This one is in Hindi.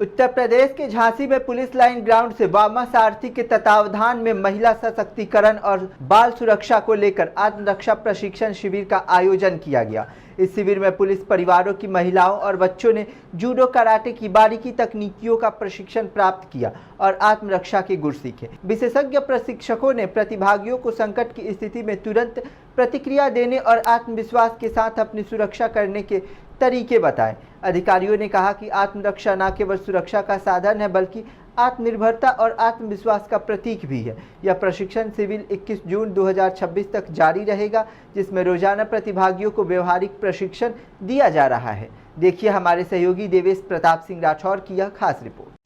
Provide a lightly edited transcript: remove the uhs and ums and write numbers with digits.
उत्तर प्रदेश के झांसी में पुलिस लाइन ग्राउंड से वामा सारथी के तत्वावधान में महिला सशक्तिकरण और बाल सुरक्षा को लेकर आत्मरक्षा प्रशिक्षण शिविर का आयोजन किया गया। इस शिविर में पुलिस परिवारों की महिलाओं और बच्चों ने जूडो कराटे की बारीकी तकनीकियों का प्रशिक्षण प्राप्त किया और आत्मरक्षा के गुर सीखे। विशेषज्ञ प्रशिक्षकों ने प्रतिभागियों को संकट की स्थिति में तुरंत प्रतिक्रिया देने और आत्मविश्वास के साथ अपनी सुरक्षा करने के तरीके बताए। अधिकारियों ने कहा कि आत्मरक्षा न केवल सुरक्षा का साधन है बल्कि आत्मनिर्भरता और आत्मविश्वास का प्रतीक भी है। यह प्रशिक्षण शिविर 21 जून 2026 तक जारी रहेगा, जिसमें रोजाना प्रतिभागियों को व्यवहारिक प्रशिक्षण दिया जा रहा है। देखिए हमारे सहयोगी देवेश प्रताप सिंह राठौर की यह खास रिपोर्ट।